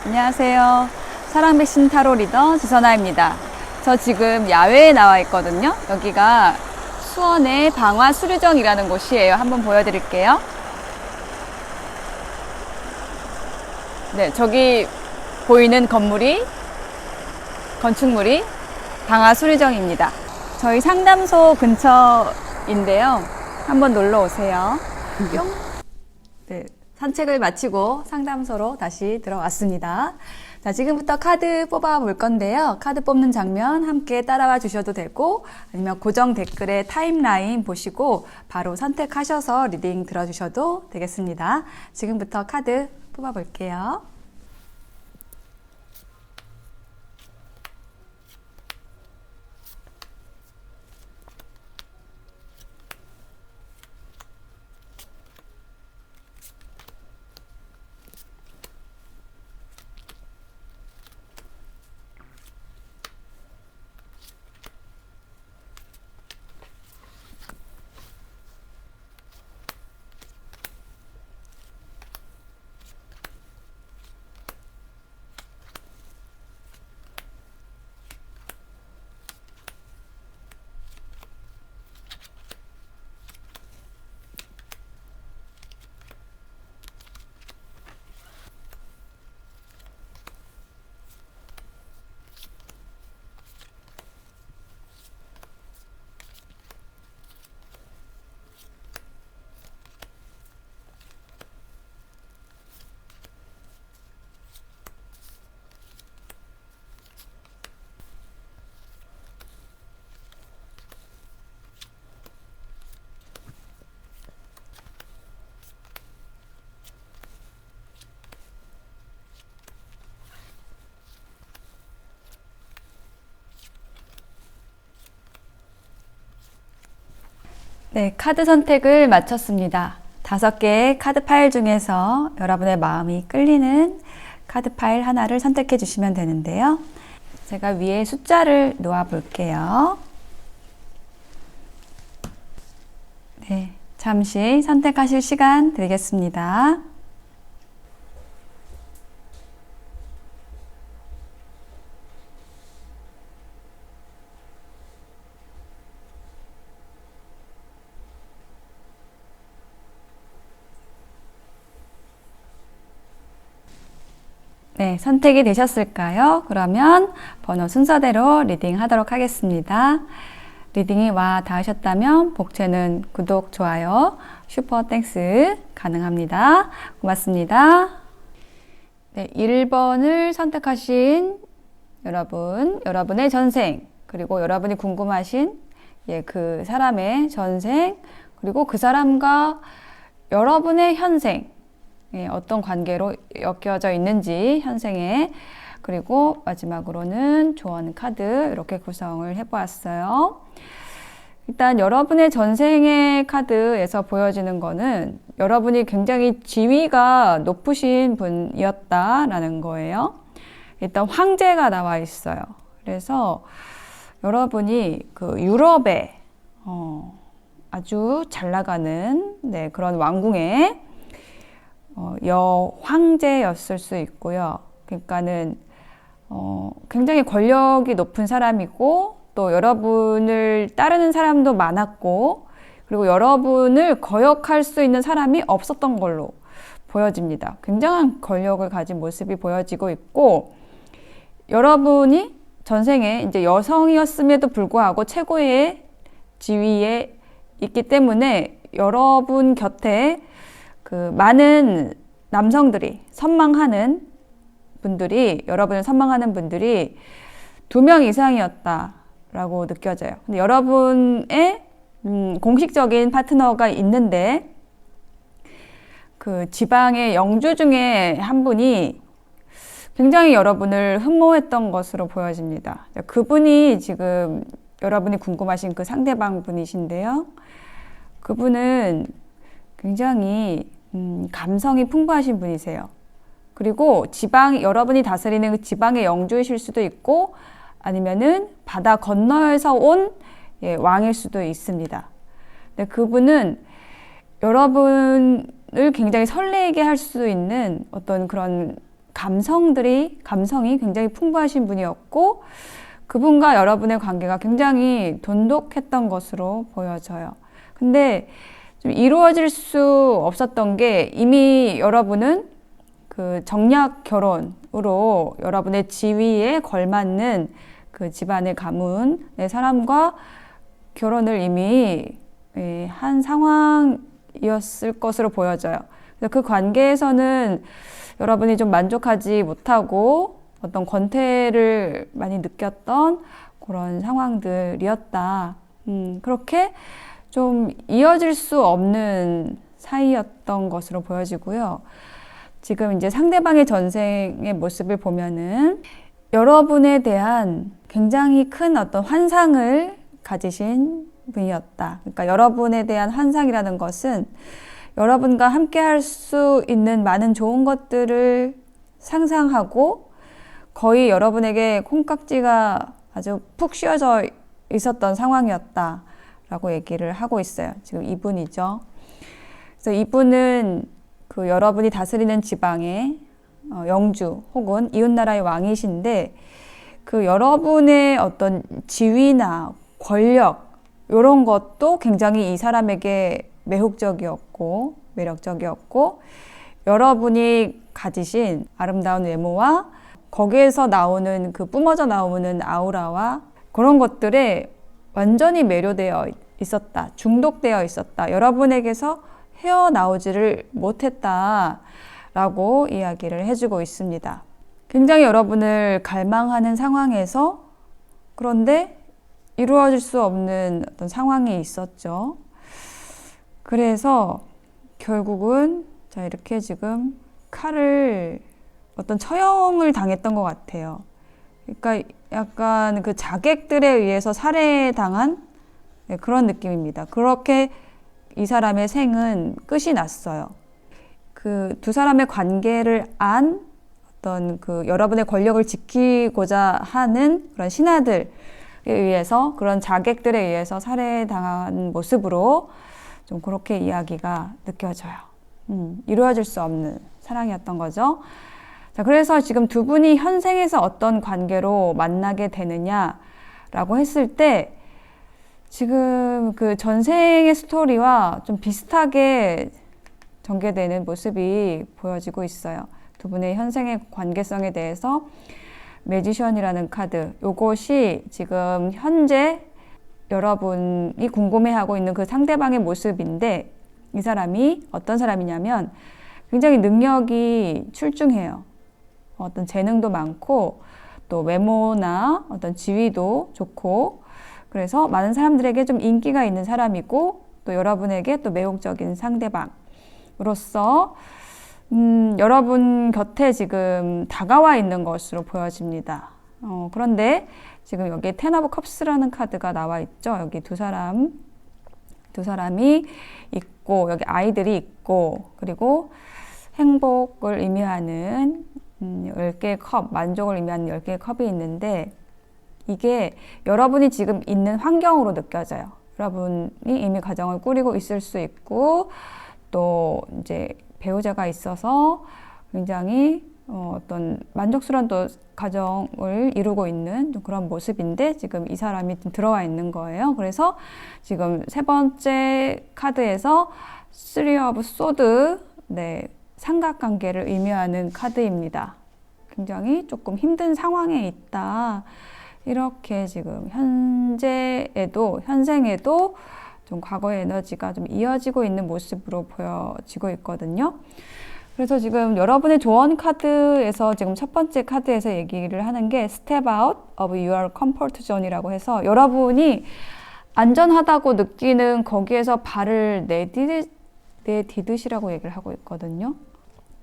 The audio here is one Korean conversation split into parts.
안녕하세요. 사랑백신 타로 리더 지선아입니다. 저 지금 야외에 나와 있거든요. 여기가 수원의 방화수류정이라는 곳이에요. 한번 보여드릴게요. 네, 저기 보이는 건축물이 방화수류정입니다. 저희 상담소 근처인데요. 한번 놀러 오세요. 뿅. 네, 산책을 마치고 상담소로 다시 들어왔습니다. 자, 지금부터 카드 뽑아 볼 건데요. 카드 뽑는 장면 함께 따라와 주셔도 되고, 아니면 고정 댓글에 타임라인 보시고 바로 선택하셔서 리딩 들어주셔도 되겠습니다. 지금부터 카드 뽑아 볼게요. 네, 카드 선택을 마쳤습니다. 5개의 카드 파일 중에서 여러분의 마음이 끌리는 카드 파일 하나를 선택해 주시면 되는데요. 제가 위에 숫자를 놓아 볼게요. 네, 잠시 선택하실 시간 드리겠습니다. 네, 선택이 되셨을까요? 그러면 번호 순서대로 리딩 하도록 하겠습니다. 리딩이 와 닿으셨다면 복채는 구독, 좋아요, 슈퍼 땡스 가능합니다. 고맙습니다. 네, 1번을 선택하신 여러분, 여러분의 전생, 그리고 여러분이 궁금하신 그 사람의 전생, 그리고 그 사람과 여러분의 현생, 어떤 관계로 엮여져 있는지 현생에, 그리고 마지막으로는 조언 카드 이렇게 구성을 해보았어요. 일단 여러분의 전생의 카드에서 보여지는 거는 여러분이 굉장히 지위가 높으신 분이었다라는 거예요. 일단 황제가 나와 있어요. 그래서 여러분이 그 유럽에 아주 잘 나가는 그런 왕궁의 여황제였을 수 있고요. 그러니까는 굉장히 권력이 높은 사람이고, 또 여러분을 따르는 사람도 많았고, 그리고 여러분을 거역할 수 있는 사람이 없었던 걸로 보여집니다. 굉장한 권력을 가진 모습이 보여지고 있고, 여러분이 전생에 이제 여성이었음에도 불구하고 최고의 지위에 있기 때문에 여러분 곁에 그 많은 남성들이 선망하는 분들이, 여러분을 선망하는 분들이 2명 이상이었다라고 느껴져요. 근데 여러분의 공식적인 파트너가 있는데 그 지방의 영주 중에 한 분이 굉장히 여러분을 흠모했던 것으로 보여집니다. 그분이 지금 여러분이 궁금하신 그 상대방 분이신데요. 그분은 굉장히 감성이 풍부하신 분이세요. 그리고 여러분이 다스리는 그 지방의 영주이실 수도 있고, 아니면은 바다 건너에서 온 왕일 수도 있습니다. 근데 그분은 여러분을 굉장히 설레게 할 수 있는 어떤 그런 감성이 굉장히 풍부하신 분이었고, 그분과 여러분의 관계가 굉장히 돈독했던 것으로 보여져요. 근데 좀 이루어질 수 없었던 게, 이미 여러분은 그 정략 결혼으로 여러분의 지위에 걸맞는 그 집안의 가문의 사람과 결혼을 이미 한 상황이었을 것으로 보여져요. 그래서 그 관계에서는 여러분이 좀 만족하지 못하고 어떤 권태를 많이 느꼈던 그런 상황들이었다. 그렇게 좀 이어질 수 없는 사이였던 것으로 보여지고요. 지금 이제 상대방의 전생의 모습을 보면은 여러분에 대한 굉장히 큰 어떤 환상을 가지신 분이었다. 그러니까 여러분에 대한 환상이라는 것은 여러분과 함께 할 수 있는 많은 좋은 것들을 상상하고 거의 여러분에게 콩깍지가 아주 푹 씌워져 있었던 상황이었다라고 얘기를 하고 있어요. 지금 이분이죠. 그래서 이분은 그 여러분이 다스리는 지방의 영주 혹은 이웃나라의 왕이신데, 그 여러분의 어떤 지위나 권력 이런 것도 굉장히 이 사람에게 매혹적이었고 매력적이었고, 여러분이 가지신 아름다운 외모와 거기에서 나오는 그 뿜어져 나오는 아우라와 그런 것들에 완전히 매료되어 있었다, 중독되어 있었다, 여러분에게서 헤어나오지를 못했다 라고 이야기를 해주고 있습니다. 굉장히 여러분을 갈망하는 상황에서, 그런데 이루어질 수 없는 어떤 상황이 있었죠. 그래서 결국은 자, 이렇게 지금 칼을 어떤 처형을 당했던 것 같아요. 그러니까 약간 그 자객들에 의해서 살해당한 그런 느낌입니다. 그렇게 이 사람의 생은 끝이 났어요. 그 두 사람의 관계를 안 어떤 그 여러분의 권력을 지키고자 하는 그런 신하들에 의해서, 그런 자객들에 의해서 살해당한 모습으로 좀 그렇게 이야기가 느껴져요. 이루어질 수 없는 사랑이었던 거죠. 자, 그래서 지금 두 분이 현생에서 어떤 관계로 만나게 되느냐라고 했을 때, 지금 그 전생의 스토리와 좀 비슷하게 전개되는 모습이 보여지고 있어요. 두 분의 현생의 관계성에 대해서 매지션이라는 카드, 요것이 지금 현재 여러분이 궁금해하고 있는 그 상대방의 모습인데, 이 사람이 어떤 사람이냐면 굉장히 능력이 출중해요. 어떤 재능도 많고 또 외모나 어떤 지위도 좋고, 그래서 많은 사람들에게 좀 인기가 있는 사람이고, 또 여러분에게 또 매혹적인 상대방으로서 여러분 곁에 지금 다가와 있는 것으로 보여집니다. 그런데 지금 여기 텐 오브 컵스라는 카드가 나와 있죠. 여기 두 사람이 있고, 여기 아이들이 있고, 그리고 행복을 의미하는 10개의 컵, 만족을 의미하는 10개의 컵이 있는데, 이게 여러분이 지금 있는 환경으로 느껴져요. 여러분이 이미 가정을 꾸리고 있을 수 있고, 또 이제 배우자가 있어서 굉장히 어떤 만족스러운 또 가정을 이루고 있는 그런 모습인데, 지금 이 사람이 좀 들어와 있는 거예요. 그래서 지금 세 번째 카드에서 Three of Swords, 삼각관계를 의미하는 카드입니다. 굉장히 조금 힘든 상황에 있다, 이렇게 지금 현생에도 좀 과거의 에너지가 좀 이어지고 있는 모습으로 보여지고 있거든요. 그래서 지금 여러분의 조언 카드에서 지금 첫 번째 카드에서 얘기를 하는 게 Step out of your comfort zone이라고 해서, 여러분이 안전하다고 느끼는 거기에서 발을 내디드시라고 얘기를 하고 있거든요.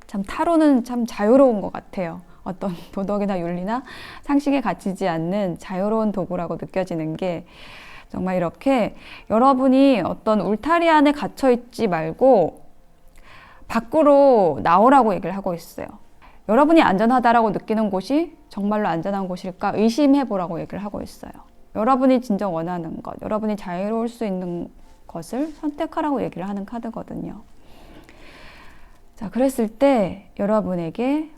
참 타로는 참 자유로운 것 같아요. 어떤 도덕이나 윤리나 상식에 갇히지 않는 자유로운 도구라고 느껴지는 게, 정말 이렇게 여러분이 어떤 울타리 안에 갇혀 있지 말고 밖으로 나오라고 얘기를 하고 있어요. 여러분이 안전하다라고 느끼는 곳이 정말로 안전한 곳일까 의심해 보라고 얘기를 하고 있어요. 여러분이 진정 원하는 것, 여러분이 자유로울 수 있는 것을 선택하라고 얘기를 하는 카드거든요. 자, 그랬을 때 여러분에게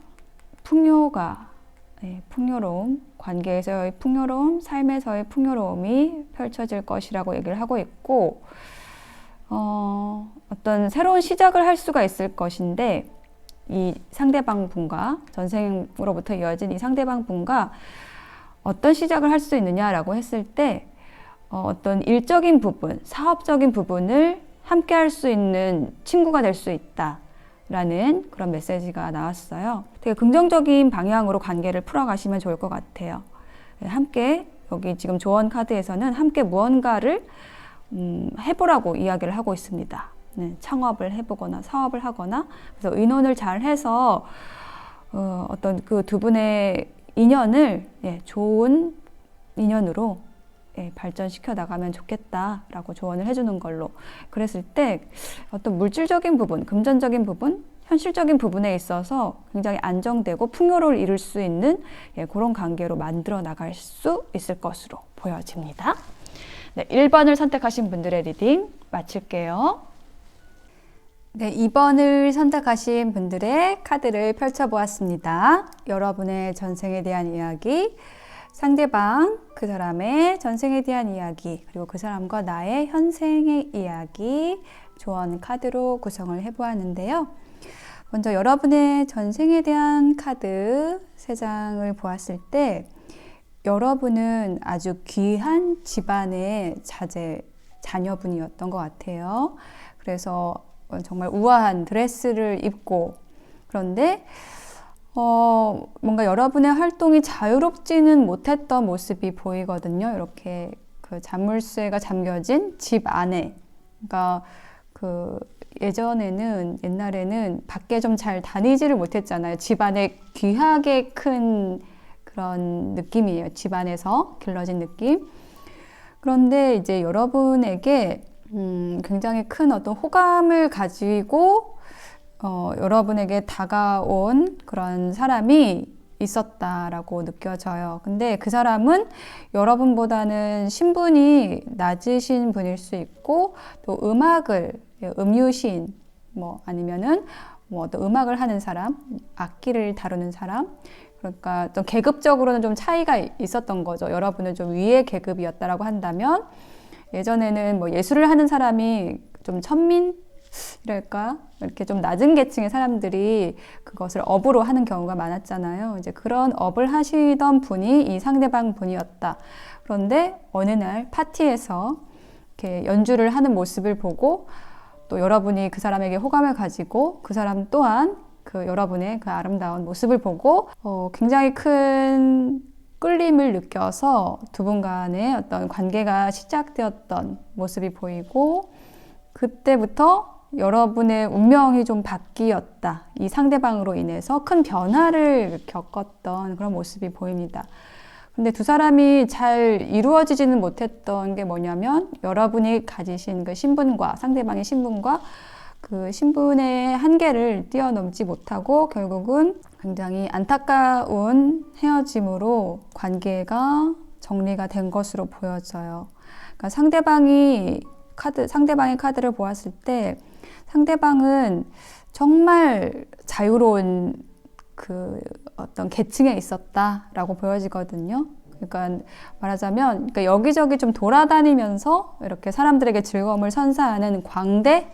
풍요로움, 관계에서의 풍요로움, 삶에서의 풍요로움이 펼쳐질 것이라고 얘기를 하고 있고, 어떤 새로운 시작을 할 수가 있을 것인데, 이 상대방 분과, 전생으로부터 이어진 이 상대방 분과 어떤 시작을 할 수 있느냐라고 했을 때, 어떤 일적인 부분, 사업적인 부분을 함께 할 수 있는 친구가 될 수 있다. 라는 그런 메시지가 나왔어요. 되게 긍정적인 방향으로 관계를 풀어가시면 좋을 것 같아요. 함께, 여기 지금 조언 카드에서는 함께 무언가를 해보라고 이야기를 하고 있습니다. 창업을 해보거나 사업을 하거나, 그래서 의논을 잘 해서 어떤 그 두 분의 인연을 좋은 인연으로 발전시켜 나가면 좋겠다라고 조언을 해주는 걸로. 그랬을 때 어떤 물질적인 부분, 금전적인 부분, 현실적인 부분에 있어서 굉장히 안정되고 풍요를 이룰 수 있는 그런 관계로 만들어 나갈 수 있을 것으로 보여집니다. 네, 1번을 선택하신 분들의 리딩 마칠게요. 네, 2번을 선택하신 분들의 카드를 펼쳐보았습니다. 여러분의 전생에 대한 이야기, 상대방, 그 사람의 전생에 대한 이야기, 그리고 그 사람과 나의 현생의 이야기, 조언 카드로 구성을 해보았는데요. 먼저 여러분의 전생에 대한 카드 3장을 보았을 때, 여러분은 아주 귀한 집안의 자녀분이었던 것 같아요. 그래서 정말 우아한 드레스를 입고, 그런데 뭔가 여러분의 활동이 자유롭지는 못했던 모습이 보이거든요. 이렇게 그 자물쇠가 잠겨진 집 안에. 그러니까 옛날에는 밖에 좀 잘 다니지를 못했잖아요. 집 안에 귀하게 큰 그런 느낌이에요. 집 안에서 길러진 느낌. 그런데 이제 여러분에게 굉장히 큰 어떤 호감을 가지고 여러분에게 다가온 그런 사람이 있었다라고 느껴져요. 근데 그 사람은 여러분보다는 신분이 낮으신 분일 수 있고, 또 음유신, 아니면은 어떤 음악을 하는 사람, 악기를 다루는 사람, 그러니까 좀 계급적으로는 좀 차이가 있었던 거죠. 여러분은 좀 위의 계급이었다라고 한다면, 예전에는 예술을 하는 사람이 좀 천민이랄까? 이렇게 좀 낮은 계층의 사람들이 그것을 업으로 하는 경우가 많았잖아요. 이제 그런 업을 하시던 분이 이 상대방 분이었다. 그런데 어느 날 파티에서 이렇게 연주를 하는 모습을 보고, 또 여러분이 그 사람에게 호감을 가지고, 그 사람 또한 여러분의 그 아름다운 모습을 보고 굉장히 큰 끌림을 느껴서 두 분 간의 어떤 관계가 시작되었던 모습이 보이고, 그때부터 여러분의 운명이 좀 바뀌었다. 이 상대방으로 인해서 큰 변화를 겪었던 그런 모습이 보입니다. 근데 두 사람이 잘 이루어지지는 못했던 게 뭐냐면, 여러분이 가지신 그 신분과 상대방의 신분과 그 신분의 한계를 뛰어넘지 못하고 결국은 굉장히 안타까운 헤어짐으로 관계가 정리가 된 것으로 보여져요. 그러니까 상대방의 카드를 보았을 때, 상대방은 정말 자유로운 그 어떤 계층에 있었다라고 보여지거든요. 그러니까 말하자면, 여기저기 좀 돌아다니면서 이렇게 사람들에게 즐거움을 선사하는 광대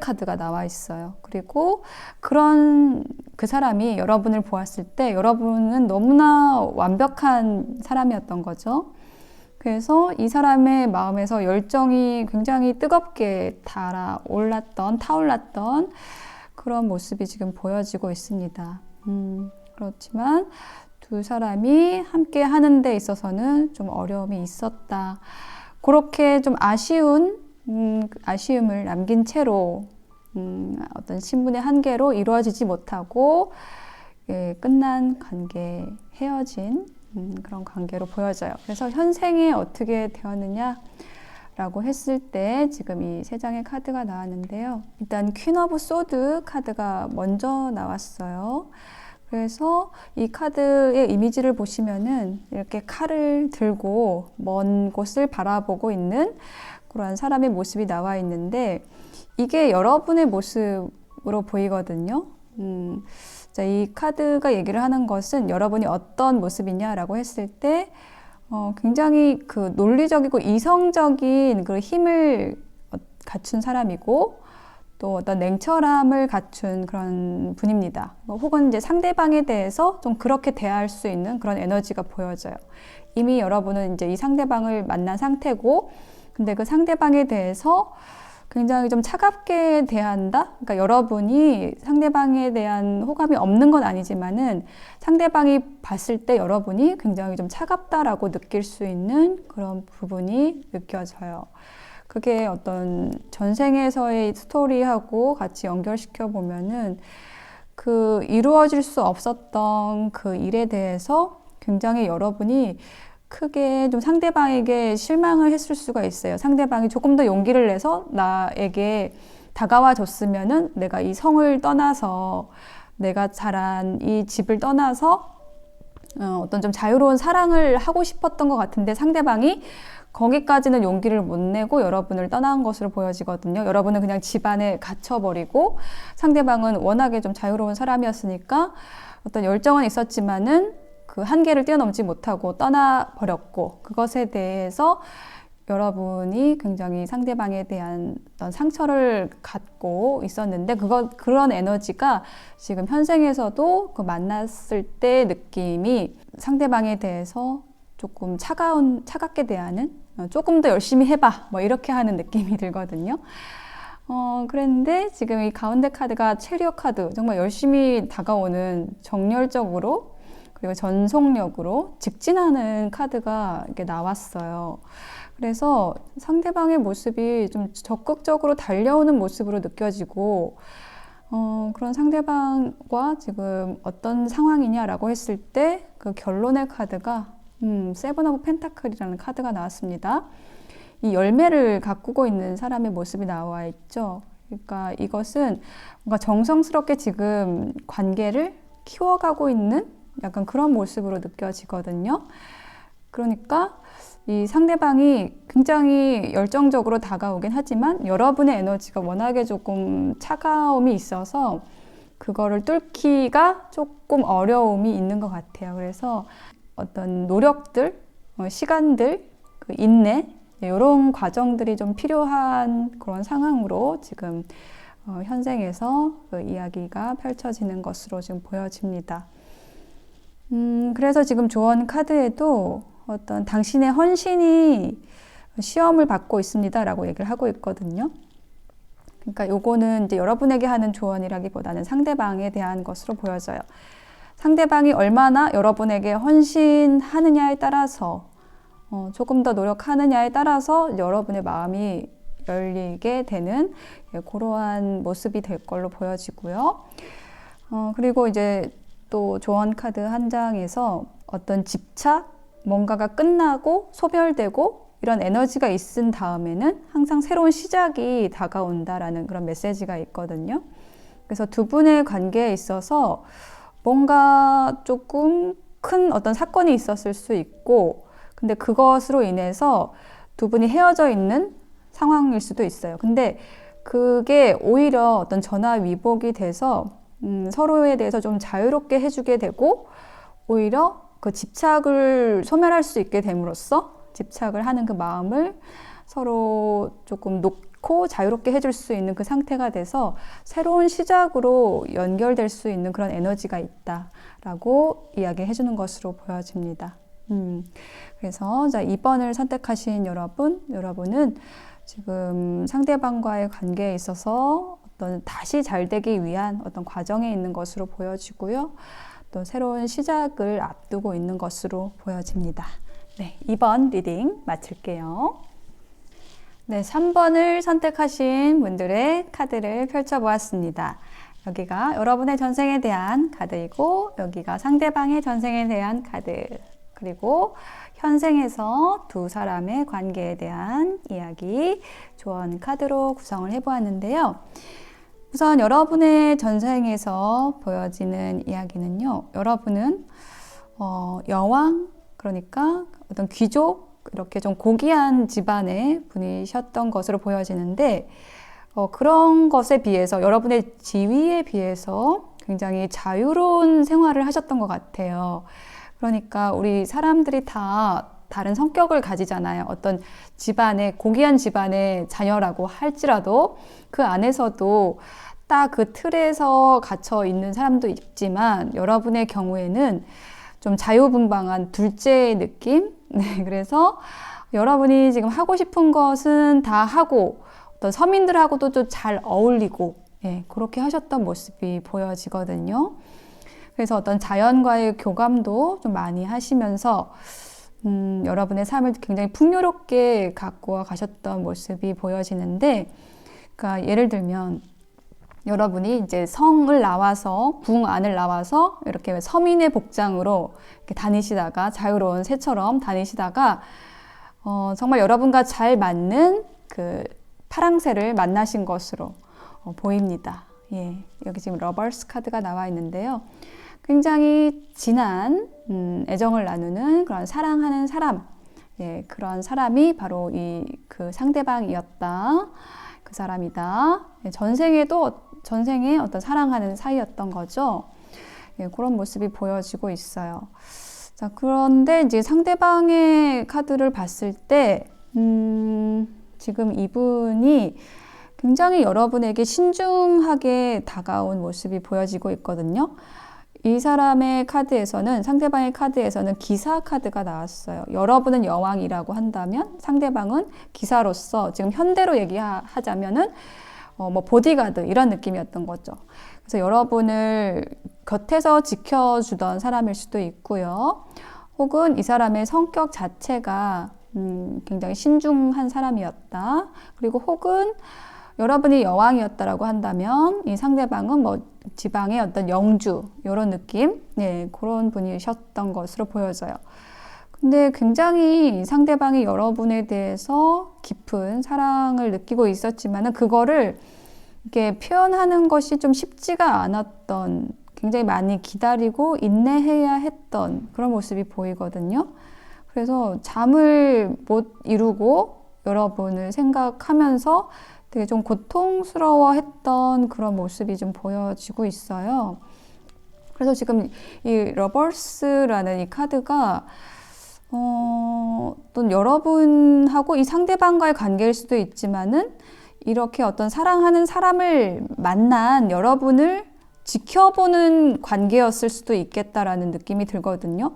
카드가 나와 있어요. 그리고 그 사람이 여러분을 보았을 때 여러분은 너무나 완벽한 사람이었던 거죠. 그래서 이 사람의 마음에서 열정이 굉장히 뜨겁게 타올랐던 그런 모습이 지금 보여지고 있습니다. 그렇지만 두 사람이 함께 하는 데 있어서는 좀 어려움이 있었다. 그렇게 좀 아쉬움을 남긴 채로 어떤 신분의 한계로 이루어지지 못하고 끝난 관계, 헤어진 그런 관계로 보여져요. 그래서 현생에 어떻게 되었느냐 라고 했을 때 지금 이 3장의 카드가 나왔는데요. 일단 퀸 오브 소드 카드가 먼저 나왔어요. 그래서 이 카드의 이미지를 보시면은 이렇게 칼을 들고 먼 곳을 바라보고 있는 그런 사람의 모습이 나와 있는데 이게 여러분의 모습으로 보이거든요. 자, 이 카드가 얘기를 하는 것은 여러분이 어떤 모습이냐라고 했을 때 굉장히 그 논리적이고 이성적인 그 힘을 갖춘 사람이고 또 어떤 냉철함을 갖춘 그런 분입니다. 혹은 이제 상대방에 대해서 좀 그렇게 대할 수 있는 그런 에너지가 보여져요. 이미 여러분은 이제 이 상대방을 만난 상태고, 근데 그 상대방에 대해서 굉장히 좀 차갑게 대한다? 그러니까 여러분이 상대방에 대한 호감이 없는 건 아니지만은 상대방이 봤을 때 여러분이 굉장히 좀 차갑다라고 느낄 수 있는 그런 부분이 느껴져요. 그게 어떤 전생에서의 스토리하고 같이 연결시켜 보면은 그 이루어질 수 없었던 그 일에 대해서 굉장히 여러분이 크게 좀 상대방에게 실망을 했을 수가 있어요. 상대방이 조금 더 용기를 내서 나에게 다가와 줬으면은 내가 이 성을 떠나서 내가 자란 이 집을 떠나서 어떤 좀 자유로운 사랑을 하고 싶었던 것 같은데 상대방이 거기까지는 용기를 못 내고 여러분을 떠난 것으로 보여지거든요. 여러분은 그냥 집 안에 갇혀버리고 상대방은 워낙에 좀 자유로운 사람이었으니까 어떤 열정은 있었지만은 그 한계를 뛰어넘지 못하고 떠나버렸고 그것에 대해서 여러분이 굉장히 상대방에 대한 어떤 상처를 갖고 있었는데 그런 에너지가 지금 현생에서도 그 만났을 때 느낌이 상대방에 대해서 조금 차갑게 대하는 조금 더 열심히 해봐 뭐 이렇게 하는 느낌이 들거든요. 그런데 지금 이 가운데 카드가 체리엇 카드, 정말 열심히 다가오는 정열적으로 그리고 전속력으로 직진하는 카드가 이렇게 나왔어요. 그래서 상대방의 모습이 좀 적극적으로 달려오는 모습으로 느껴지고 그런 상대방과 지금 어떤 상황이냐라고 했을 때 그 결론의 카드가 세븐 오브 펜타클이라는 카드가 나왔습니다. 이 열매를 가꾸고 있는 사람의 모습이 나와 있죠. 그러니까 이것은 뭔가 정성스럽게 지금 관계를 키워가고 있는 약간 그런 모습으로 느껴지거든요. 그러니까 이 상대방이 굉장히 열정적으로 다가오긴 하지만 여러분의 에너지가 워낙에 조금 차가움이 있어서 그거를 뚫기가 조금 어려움이 있는 것 같아요. 그래서 어떤 노력들, 시간들, 그 인내 이런 과정들이 좀 필요한 그런 상황으로 지금 현생에서 그 이야기가 펼쳐지는 것으로 지금 보여집니다. 그래서 지금 조언 카드에도 어떤 당신의 헌신이 시험을 받고 있습니다라고 얘기를 하고 있거든요. 그러니까 요거는 이제 여러분에게 하는 조언이라기보다는 상대방에 대한 것으로 보여져요. 상대방이 얼마나 여러분에게 헌신하느냐에 따라서 조금 더 노력하느냐에 따라서 여러분의 마음이 열리게 되는 그러한 모습이 될 걸로 보여지고요. 그리고 이제 또 조언 카드 한 장에서 어떤 집착, 뭔가가 끝나고 소멸되고 이런 에너지가 있은 다음에는 항상 새로운 시작이 다가온다라는 그런 메시지가 있거든요. 그래서 두 분의 관계에 있어서 뭔가 조금 큰 어떤 사건이 있었을 수 있고 근데 그것으로 인해서 두 분이 헤어져 있는 상황일 수도 있어요. 근데 그게 오히려 어떤 전화위복이 돼서 서로에 대해서 좀 자유롭게 해주게 되고 오히려 그 집착을 소멸할 수 있게 됨으로써 집착을 하는 그 마음을 서로 조금 놓고 자유롭게 해줄 수 있는 그 상태가 돼서 새로운 시작으로 연결될 수 있는 그런 에너지가 있다라고 이야기해 주는 것으로 보여집니다. 그래서 자, 2번을 선택하신 여러분은 지금 상대방과의 관계에 있어서 어떤 다시 잘 되기 위한 어떤 과정에 있는 것으로 보여지고요. 또 새로운 시작을 앞두고 있는 것으로 보여집니다. 네, 2번 리딩 마칠게요. 네, 3번을 선택하신 분들의 카드를 펼쳐보았습니다. 여기가 여러분의 전생에 대한 카드이고 여기가 상대방의 전생에 대한 카드 그리고 현생에서 두 사람의 관계에 대한 이야기 조언 카드로 구성을 해보았는데요. 우선 여러분의 전생에서 보여지는 이야기는요. 여러분은 여왕, 그러니까 어떤 귀족, 이렇게 좀 고귀한 집안의 분이셨던 것으로 보여지는데 그런 것에 비해서 여러분의 지위에 비해서 굉장히 자유로운 생활을 하셨던 것 같아요. 그러니까 우리 사람들이 다 다른 성격을 가지잖아요. 어떤 집안의 고귀한 집안의 자녀라고 할지라도 그 안에서도 딱 그 틀에서 갇혀 있는 사람도 있지만 여러분의 경우에는 좀 자유분방한 둘째의 느낌? 네, 그래서 여러분이 지금 하고 싶은 것은 다 하고 어떤 서민들하고도 좀 잘 어울리고 예, 그렇게 하셨던 모습이 보여지거든요. 그래서 어떤 자연과의 교감도 좀 많이 하시면서 여러분의 삶을 굉장히 풍요롭게 갖고 가셨던 모습이 보여지는데, 그러니까 예를 들면 여러분이 이제 성을 나와서 붕 안을 나와서 이렇게 서민의 복장으로 이렇게 다니시다가 자유로운 새처럼 다니시다가 정말 여러분과 잘 맞는 그 파랑새를 만나신 것으로 보입니다. 예, 여기 지금 러버스 카드가 나와 있는데요. 굉장히 진한 애정을 나누는 그런 사랑하는 사람, 예, 그런 사람이 바로 그 상대방이었다. 그 사람이다. 예, 전생에 어떤 사랑하는 사이였던 거죠. 예, 그런 모습이 보여지고 있어요. 자, 그런데 이제 상대방의 카드를 봤을 때, 지금 이분이 굉장히 여러분에게 신중하게 다가온 모습이 보여지고 있거든요. 이 사람의 카드에서는, 상대방의 카드에서는 기사 카드가 나왔어요. 여러분은 여왕이라고 한다면 상대방은 기사로서, 지금 현대로 얘기하자면은 뭐 보디가드 이런 느낌이었던 거죠. 그래서 여러분을 곁에서 지켜주던 사람일 수도 있고요. 혹은 이 사람의 성격 자체가 굉장히 신중한 사람이었다. 그리고 혹은 여러분이 여왕이었다라고 한다면 이 상대방은 뭐 지방의 어떤 영주 이런 느낌, 네, 그런 분이셨던 것으로 보여져요. 근데 굉장히 상대방이 여러분에 대해서 깊은 사랑을 느끼고 있었지만은 그거를 이렇게 표현하는 것이 좀 쉽지가 않았던, 굉장히 많이 기다리고 인내해야 했던 그런 모습이 보이거든요. 그래서 잠을 못 이루고 여러분을 생각하면서 되게 좀 고통스러워했던 그런 모습이 좀 보여지고 있어요. 그래서 지금 이 러버스라는 이 카드가 또 여러분하고 이 상대방과의 관계일 수도 있지만은 이렇게 어떤 사랑하는 사람을 만난 여러분을 지켜보는 관계였을 수도 있겠다라는 느낌이 들거든요.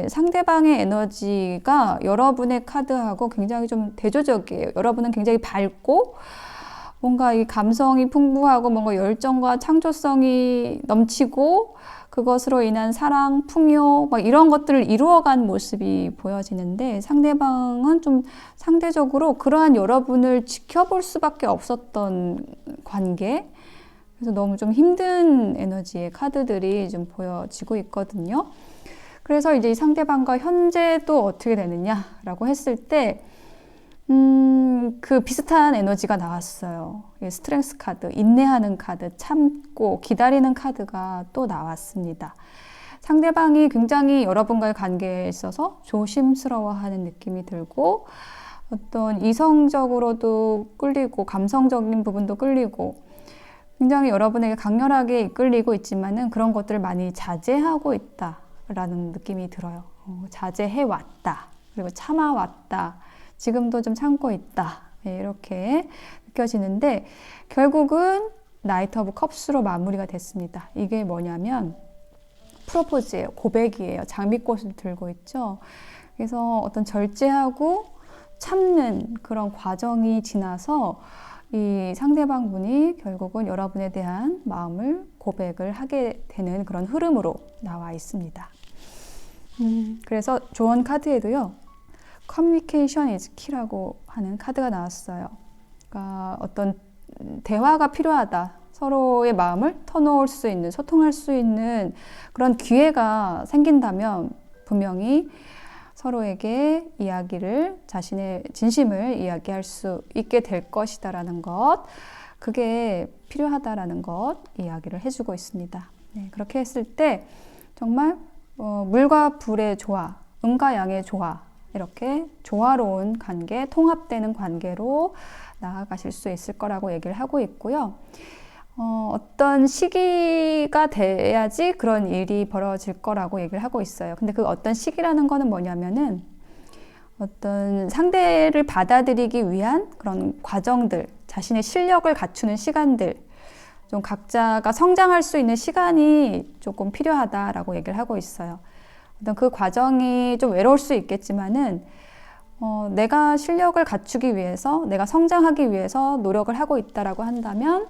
상대방의 에너지가 여러분의 카드하고 굉장히 좀 대조적이에요. 여러분은 굉장히 밝고 뭔가 이 감성이 풍부하고 뭔가 열정과 창조성이 넘치고 그것으로 인한 사랑, 풍요 막 이런 것들을 이루어간 모습이 보여지는데 상대방은 좀 상대적으로 그러한 여러분을 지켜볼 수밖에 없었던 관계. 그래서 너무 좀 힘든 에너지의 카드들이 좀 보여지고 있거든요. 그래서 이제 이 상대방과 현재도 어떻게 되느냐라고 했을 때, 그 비슷한 에너지가 나왔어요. 스트렝스 카드, 인내하는 카드, 참고 기다리는 카드가 또 나왔습니다. 상대방이 굉장히 여러분과의 관계에 있어서 조심스러워하는 느낌이 들고, 어떤 이성적으로도 끌리고, 감성적인 부분도 끌리고, 굉장히 여러분에게 강렬하게 이끌리고 있지만은 그런 것들을 많이 자제하고 있다라는 느낌이 들어요. 자제해왔다. 그리고 참아왔다. 지금도 좀 참고 있다. 네, 이렇게 느껴지는데 결국은 나이트 오브 컵스로 마무리가 됐습니다. 이게 뭐냐면 프로포즈예요. 고백이에요. 장미꽃을 들고 있죠. 그래서 어떤 절제하고 참는 그런 과정이 지나서 이 상대방 분이 결국은 여러분에 대한 마음을 고백을 하게 되는 그런 흐름으로 나와 있습니다. 그래서 조언 카드에도요. Communication is key라고 하는 카드가 나왔어요. 그러니까 어떤 대화가 필요하다. 서로의 마음을 터놓을 수 있는, 소통할 수 있는 그런 기회가 생긴다면 분명히 서로에게 자신의 진심을 이야기할 수 있게 될 것이다라는 것. 그게 필요하다라는 것 이야기를 해주고 있습니다. 네, 그렇게 했을 때 정말 물과 불의 조화, 음과 양의 조화, 이렇게 조화로운 관계, 통합되는 관계로 나아가실 수 있을 거라고 얘기를 하고 있고요. 어떤 시기가 돼야지 그런 일이 벌어질 거라고 얘기를 하고 있어요. 근데 그 어떤 시기라는 거는 뭐냐면은 어떤 상대를 받아들이기 위한 그런 과정들, 자신의 실력을 갖추는 시간들, 좀 각자가 성장할 수 있는 시간이 조금 필요하다라고 얘기를 하고 있어요. 어떤 그 과정이 좀 외로울 수 있겠지만은 내가 실력을 갖추기 위해서, 내가 성장하기 위해서 노력을 하고 있다라고 한다면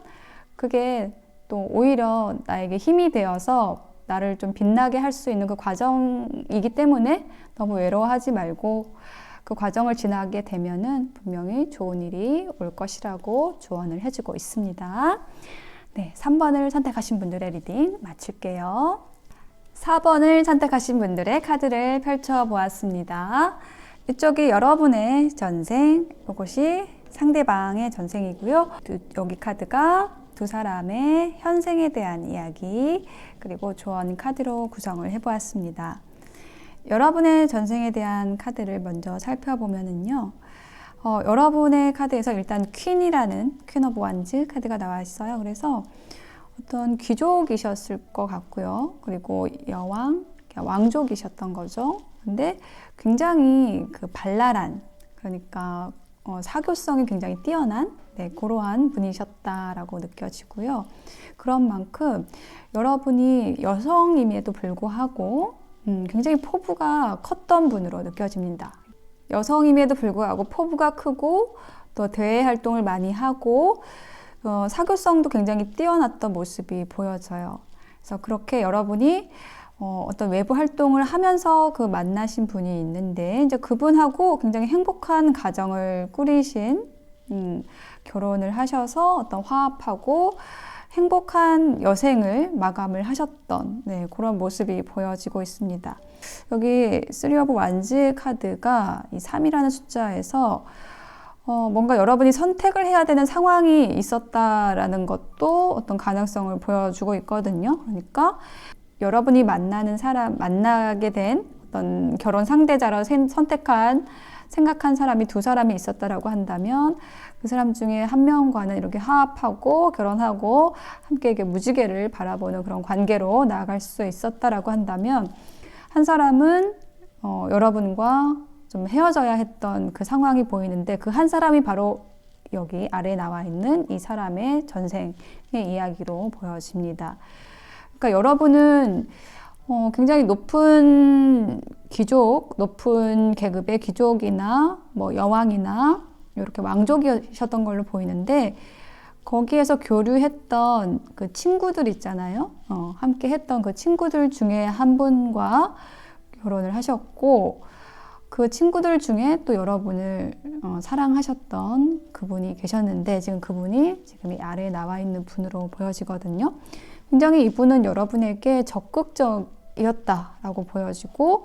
그게 또 오히려 나에게 힘이 되어서 나를 좀 빛나게 할 수 있는 그 과정이기 때문에 너무 외로워하지 말고 그 과정을 지나게 되면은 분명히 좋은 일이 올 것이라고 조언을 해주고 있습니다. 네, 3번을 선택하신 분들의 리딩 마칠게요. 4번을 선택하신 분들의 카드를 펼쳐보았습니다. 이쪽이 여러분의 전생, 이것이 상대방의 전생이고요. 여기 카드가 두 사람의 현생에 대한 이야기, 그리고 조언 카드로 구성을 해보았습니다. 여러분의 전생에 대한 카드를 먼저 살펴보면은요. 여러분의 카드에서 일단 퀸이라는 퀸 오브 완즈 카드가 나와 있어요. 그래서 어떤 귀족이셨을 것 같고요. 그리고 여왕, 왕족이셨던 거죠. 근데 굉장히 그 발랄한, 그러니까 사교성이 굉장히 뛰어난 그러한 분이셨다라고 느껴지고요. 그런 만큼 여러분이 여성임에도 불구하고 굉장히 포부가 컸던 분으로 느껴집니다. 여성임에도 불구하고 포부가 크고 또 대외 활동을 많이 하고 사교성도 굉장히 뛰어났던 모습이 보여져요. 그래서 그렇게 여러분이 어떤 외부 활동을 하면서 그 만나신 분이 있는데 이제 그분하고 굉장히 행복한 가정을 꾸리신 결혼을 하셔서 어떤 화합하고 행복한 여생을 마감을 하셨던 그런 모습이 보여지고 있습니다. 여기 3 오브 완즈 카드가 이 3이라는 숫자에서 뭔가 여러분이 선택을 해야 되는 상황이 있었다라는 것도 어떤 가능성을 보여주고 있거든요. 그러니까 여러분이 만나게 된 어떤 결혼 상대자로 생각한 사람이 두 사람이 있었다라고 한다면 그 사람 중에 한 명과는 이렇게 화합하고 결혼하고 함께 이렇게 무지개를 바라보는 그런 관계로 나아갈 수 있었다라고 한다면 한 사람은 여러분과 좀 헤어져야 했던 그 상황이 보이는데 그 한 사람이 바로 여기 아래에 나와 있는 이 사람의 전생의 이야기로 보여집니다. 그러니까 여러분은 굉장히 높은 귀족, 높은 계급의 귀족이나 뭐 여왕이나 이렇게 왕족이셨던 걸로 보이는데 거기에서 교류했던 그 친구들 있잖아요. 함께 했던 그 친구들 중에 한 분과 결혼을 하셨고 그 친구들 중에 또 여러분을 사랑하셨던 그분이 계셨는데 지금 그분이 지금 이 아래에 나와 있는 분으로 보여지거든요. 굉장히 이분은 여러분에게 적극적이었다라고 보여지고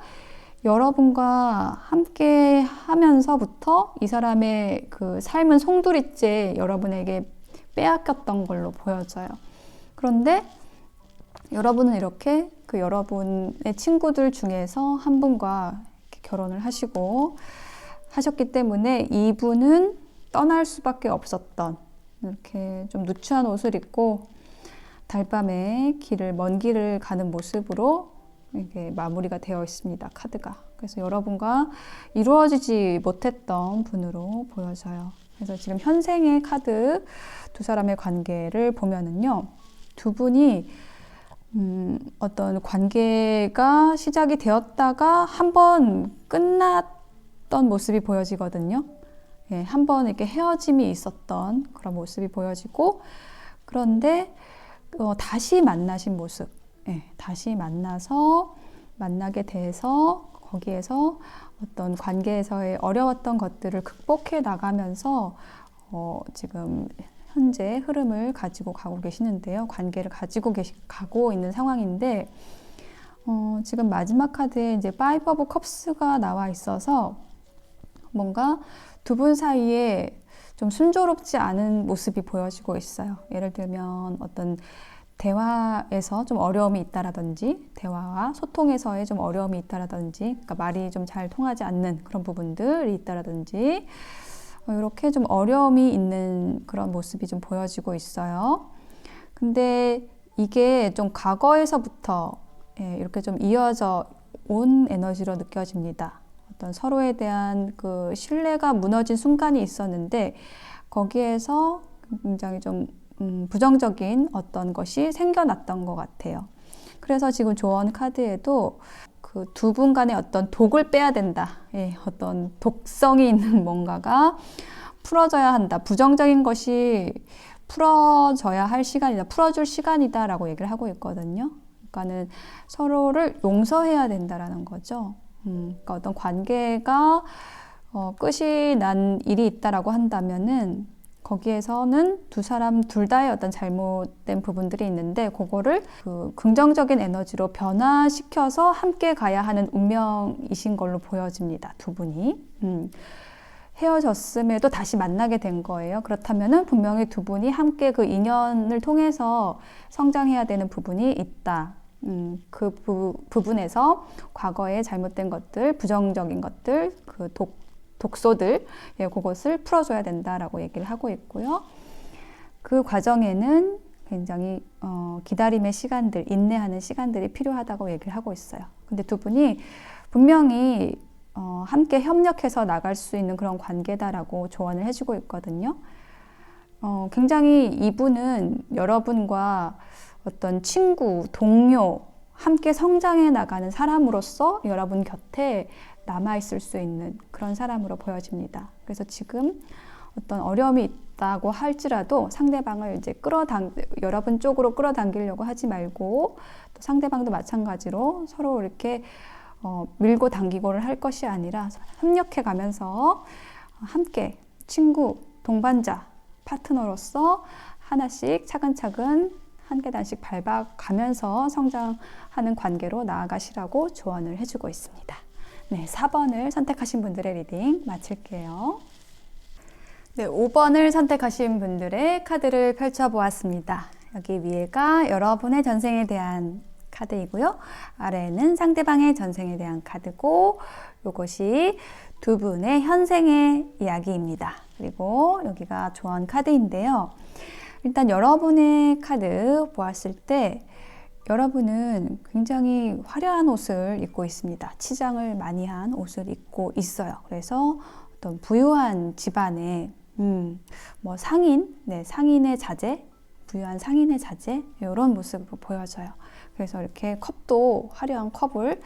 여러분과 함께 하면서부터 이 사람의 그 삶은 송두리째 여러분에게 빼앗겼던 걸로 보여져요. 그런데 여러분은 이렇게 그 여러분의 친구들 중에서 한 분과 결혼을 하셨기 때문에 이분은 떠날 수밖에 없었던 이렇게 좀 누추한 옷을 입고 달밤에 먼 길을 가는 모습으로 이게 마무리가 되어 있습니다. 카드가. 그래서 여러분과 이루어지지 못했던 분으로 보여져요. 그래서 지금 현생의 카드 두 사람의 관계를 보면은요, 두 분이 어떤 관계가 시작이 되었다가 한번 끝났던 모습이 보여지거든요. 예, 한번 이렇게 헤어짐이 있었던 그런 모습이 보여지고, 그런데 다시 만나신 모습, 다시 만나게 돼서 거기에서 어떤 관계에서의 어려웠던 것들을 극복해 나가면서 지금 현재 흐름을 가지고 가고 계시는데요. 관계를 가고 있는 상황인데 지금 마지막 카드에 이제 5 오브 컵스가 나와 있어서 뭔가 두 분 사이에 좀 순조롭지 않은 모습이 보여지고 있어요. 예를 들면 어떤 대화에서 좀 어려움이 있다라든지, 대화와 소통에서의 좀 어려움이 있다라든지, 그러니까 말이 좀 잘 통하지 않는 그런 부분들이 있다라든지, 이렇게 좀 어려움이 있는 그런 모습이 좀 보여지고 있어요. 근데 이게 좀 과거에서부터 이렇게 좀 이어져 온 에너지로 느껴집니다. 어떤 서로에 대한 그 신뢰가 무너진 순간이 있었는데 거기에서 굉장히 좀 부정적인 어떤 것이 생겨났던 것 같아요. 그래서 지금 조언 카드에도 그 두 분 간의 어떤 독을 빼야 된다. 어떤 독성이 있는 뭔가가 풀어져야 한다. 부정적인 것이 풀어져야 할 시간이다. 풀어줄 시간이다라고 얘기를 하고 있거든요. 그러니까는 서로를 용서해야 된다라는 거죠. 그러니까 어떤 관계가 끝이 난 일이 있다라고 한다면은 거기에서는 두 사람 둘 다의 어떤 잘못된 부분들이 있는데 그거를 그 긍정적인 에너지로 변화시켜서 함께 가야 하는 운명이신 걸로 보여집니다. 두 분이. 헤어졌음에도 다시 만나게 된 거예요. 그렇다면은 분명히 두 분이 함께 그 인연을 통해서 성장해야 되는 부분이 있다. 그 부분에서 과거에 잘못된 것들, 부정적인 것들, 그 독소들, 그것을 풀어줘야 된다라고 얘기를 하고 있고요. 그 과정에는 굉장히 기다림의 시간들, 인내하는 시간들이 필요하다고 얘기를 하고 있어요. 근데 두 분이 분명히 함께 협력해서 나갈 수 있는 그런 관계다라고 조언을 해주고 있거든요. 굉장히 이분은 여러분과 어떤 친구, 동료, 함께 성장해 나가는 사람으로서 여러분 곁에 남아있을 수 있는 그런 사람으로 보여집니다. 그래서 지금 어떤 어려움이 있다고 할지라도 상대방을 이제 여러분 쪽으로 끌어당기려고 하지 말고 또 상대방도 마찬가지로 서로 이렇게 밀고 당기고를 할 것이 아니라 협력해 가면서 함께 친구, 동반자, 파트너로서 하나씩 차근차근 한 계단씩 밟아가면서 성장하는 관계로 나아가시라고 조언을 해주고 있습니다. 네, 4번을 선택하신 분들의 리딩 마칠게요. 네, 5번을 선택하신 분들의 카드를 펼쳐보았습니다. 여기 위에가 여러분의 전생에 대한 카드이고요. 아래에는 상대방의 전생에 대한 카드고 이것이 두 분의 현생의 이야기입니다. 그리고 여기가 조언 카드인데요. 일단 여러분의 카드 보았을 때 여러분은 굉장히 화려한 옷을 입고 있습니다. 치장을 많이 한 옷을 입고 있어요. 그래서 어떤 부유한 집안에 뭐 상인의 자제, 부유한 상인의 자제 이런 모습으로 보여져요. 그래서 이렇게 컵도 화려한 컵을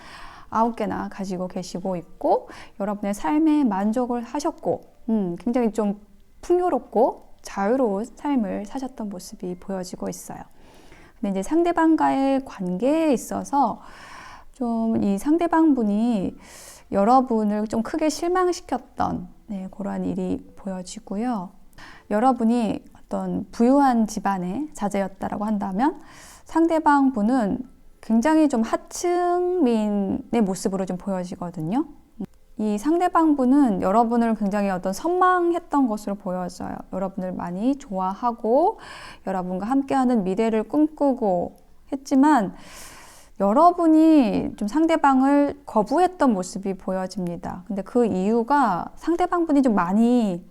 9개나 가지고 계시고 있고 여러분의 삶에 만족을 하셨고 굉장히 좀 풍요롭고 자유로운 삶을 사셨던 모습이 보여지고 있어요. 근데 이제 상대방과의 관계에 있어서 좀 이 상대방 분이 여러분을 좀 크게 실망시켰던 그러한 일이 보여지고요. 여러분이 어떤 부유한 집안의 자제였다라고 한다면 상대방 분은 굉장히 좀 하층민의 모습으로 좀 보여지거든요. 이 상대방 분은 여러분을 굉장히 어떤 선망했던 것으로 보여져요. 여러분을 많이 좋아하고 여러분과 함께하는 미래를 꿈꾸고 했지만 여러분이 좀 상대방을 거부했던 모습이 보여집니다. 근데 그 이유가 상대방 분이 좀 많이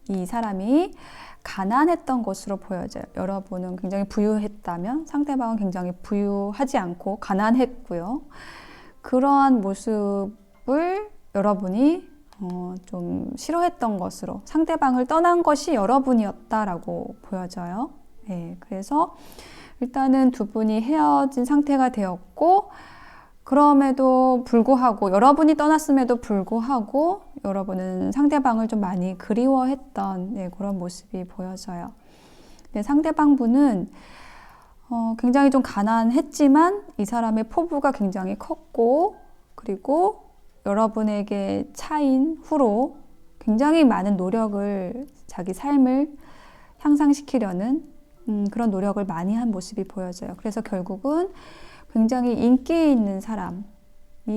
이 사람이 가난했던 것으로 보여져요. 여러분은 굉장히 부유했다면 상대방은 굉장히 부유하지 않고 가난했고요. 그러한 모습을 여러분이 좀 싫어했던 것으로 상대방을 떠난 것이 여러분이었다라고 보여져요. 그래서 일단은 두 분이 헤어진 상태가 되었고 그럼에도 불구하고 여러분이 떠났음에도 불구하고 여러분은 상대방을 좀 많이 그리워했던 그런 모습이 보여져요. 근데 상대방 분은 굉장히 좀 가난했지만 이 사람의 포부가 굉장히 컸고 그리고 여러분에게 차인 후로 굉장히 많은 노력을 자기 삶을 향상시키려는 그런 노력을 많이 한 모습이 보여져요. 그래서 결국은 굉장히 인기 있는 사람이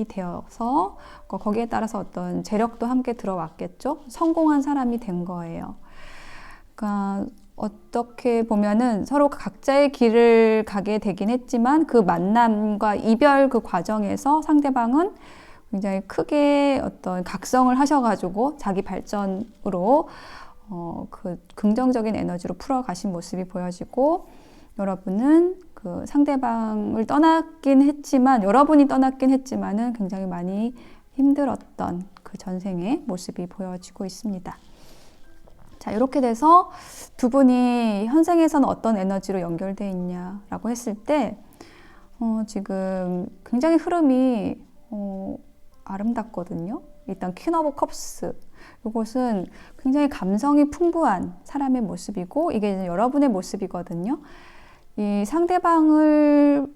되어서 거기에 따라서 어떤 재력도 함께 들어왔겠죠. 성공한 사람이 된 거예요. 그러니까 어떻게 보면은 서로 각자의 길을 가게 되긴 했지만 그 만남과 이별 그 과정에서 상대방은 굉장히 크게 어떤 각성을 하셔가지고 자기 발전으로 그 긍정적인 에너지로 풀어가신 모습이 보여지고, 여러분은 그 상대방을 떠났긴 했지만, 여러분이 떠났긴 했지만은 굉장히 많이 힘들었던 그 전생의 모습이 보여지고 있습니다. 자, 이렇게 돼서 두 분이 현생에서는 어떤 에너지로 연결되어 있냐라고 했을 때, 지금 굉장히 흐름이 아름답거든요. 일단 퀸 오브 컵스, 이것은 굉장히 감성이 풍부한 사람의 모습이고, 이게 이제 여러분의 모습이거든요. 이 상대방하고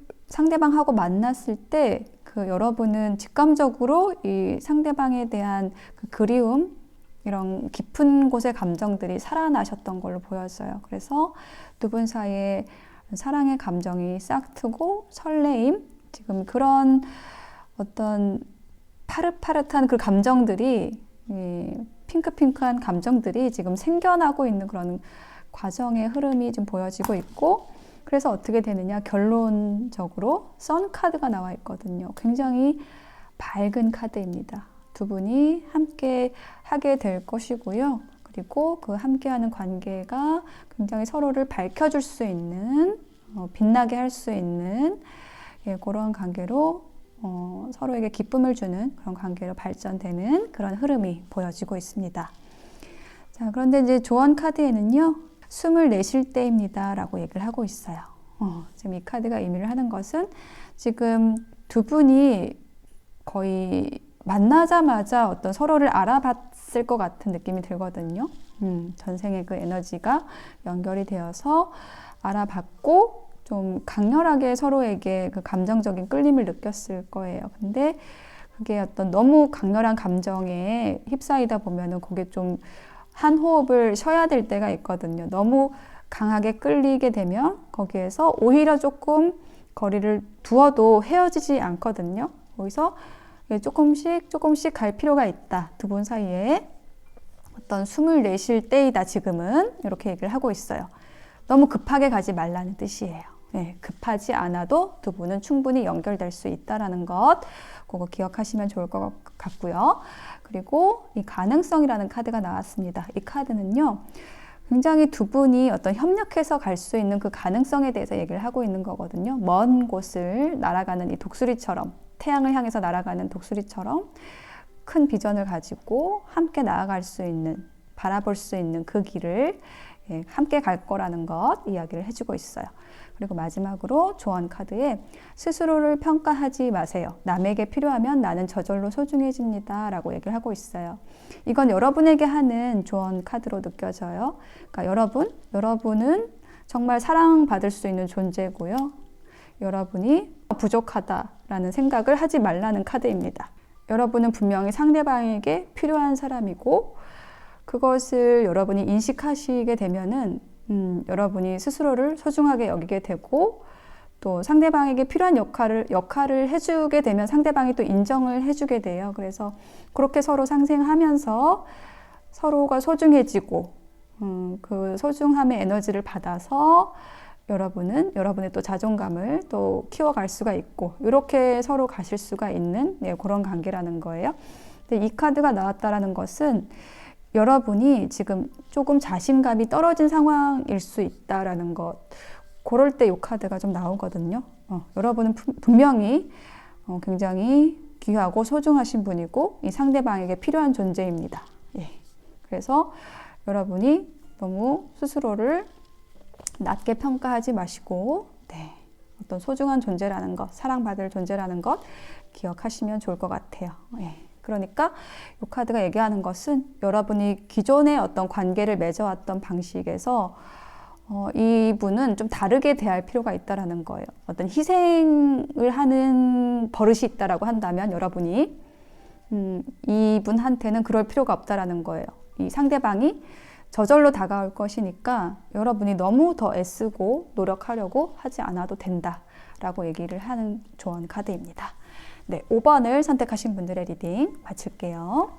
만났을 때 그 여러분은 직감적으로 이 상대방에 대한 그 그리움, 이런 깊은 곳의 감정들이 살아나셨던 걸로 보였어요. 그래서 두 분 사이에 사랑의 감정이 싹트고 설레임, 지금 그런 어떤 파릇파릇한 그 감정들이, 핑크핑크한 감정들이 지금 생겨나고 있는 그런 과정의 흐름이 좀 보여지고 있고, 그래서 어떻게 되느냐, 결론적으로 선 카드가 나와 있거든요. 굉장히 밝은 카드입니다. 두 분이 함께 하게 될 것이고요. 그리고 그 함께하는 관계가 굉장히 서로를 밝혀줄 수 있는, 빛나게 할 수 있는 그런 관계로 서로에게 기쁨을 주는 그런 관계로 발전되는 그런 흐름이 보여지고 있습니다. 자, 그런데 이제 조언 카드에는요, 숨을 내쉴 때입니다 라고 얘기를 하고 있어요. 지금 이 카드가 의미를 하는 것은 지금 두 분이 거의 만나자마자 어떤 서로를 알아봤을 것 같은 느낌이 들거든요. 전생의 그 에너지가 연결이 되어서 알아봤고, 좀 강렬하게 서로에게 그 감정적인 끌림을 느꼈을 거예요. 근데 그게 어떤 너무 강렬한 감정에 휩싸이다 보면은 그게 좀 한 호흡을 쉬어야 될 때가 있거든요. 너무 강하게 끌리게 되면 거기에서 오히려 조금 거리를 두어도 헤어지지 않거든요. 거기서 조금씩 갈 필요가 있다. 두 분 사이에 어떤 숨을 내쉴 때이다 지금은, 이렇게 얘기를 하고 있어요. 너무 급하게 가지 말라는 뜻이에요. 네, 급하지 않아도 두 분은 충분히 연결될 수 있다는 것, 그거 기억하시면 좋을 것 같고요. 그리고 이 가능성이라는 카드가 나왔습니다. 이 카드는요, 굉장히 두 분이 어떤 협력해서 갈 수 있는 그 가능성에 대해서 얘기를 하고 있는 거거든요. 먼 곳을 날아가는 이 독수리처럼, 태양을 향해서 날아가는 독수리처럼 큰 비전을 가지고 함께 나아갈 수 있는, 바라볼 수 있는 그 길을 함께 갈 거라는 것 이야기를 해주고 있어요. 그리고 마지막으로 조언 카드에 스스로를 평가하지 마세요. 남에게 필요하면 나는 저절로 소중해집니다 라고 얘기를 하고 있어요. 이건 여러분에게 하는 조언 카드로 느껴져요. 그러니까 여러분은 정말 사랑받을 수 있는 존재고요. 여러분이 부족하다라는 생각을 하지 말라는 카드입니다. 여러분은 분명히 상대방에게 필요한 사람이고, 그것을 여러분이 인식하시게 되면은 여러분이 스스로를 소중하게 여기게 되고, 또 상대방에게 필요한 역할을 해주게 되면 상대방이 또 인정을 해주게 돼요. 그래서 그렇게 서로 상생하면서 서로가 소중해지고, 그 소중함의 에너지를 받아서 여러분은 여러분의 또 자존감을 또 키워갈 수가 있고, 이렇게 서로 가실 수가 있는 그런 관계라는 거예요. 근데 이 카드가 나왔다라는 것은 여러분이 지금 조금 자신감이 떨어진 상황일 수 있다라는 것, 그럴 때 이 카드가 좀 나오거든요. 여러분은 분명히 굉장히 귀하고 소중하신 분이고, 이 상대방에게 필요한 존재입니다. 예. 그래서 여러분이 너무 스스로를 낮게 평가하지 마시고, 어떤 소중한 존재라는 것, 사랑받을 존재라는 것 기억하시면 좋을 것 같아요. 예. 그러니까 이 카드가 얘기하는 것은 여러분이 기존의 어떤 관계를 맺어왔던 방식에서 이분은 좀 다르게 대할 필요가 있다는 거예요. 어떤 희생을 하는 버릇이 있다라고 한다면 여러분이 이분한테는 그럴 필요가 없다라는 거예요. 이 상대방이 저절로 다가올 것이니까 여러분이 너무 더 애쓰고 노력하려고 하지 않아도 된다라고 얘기를 하는 조언 카드입니다. 네, 5번을 선택하신 분들의 리딩 마칠게요.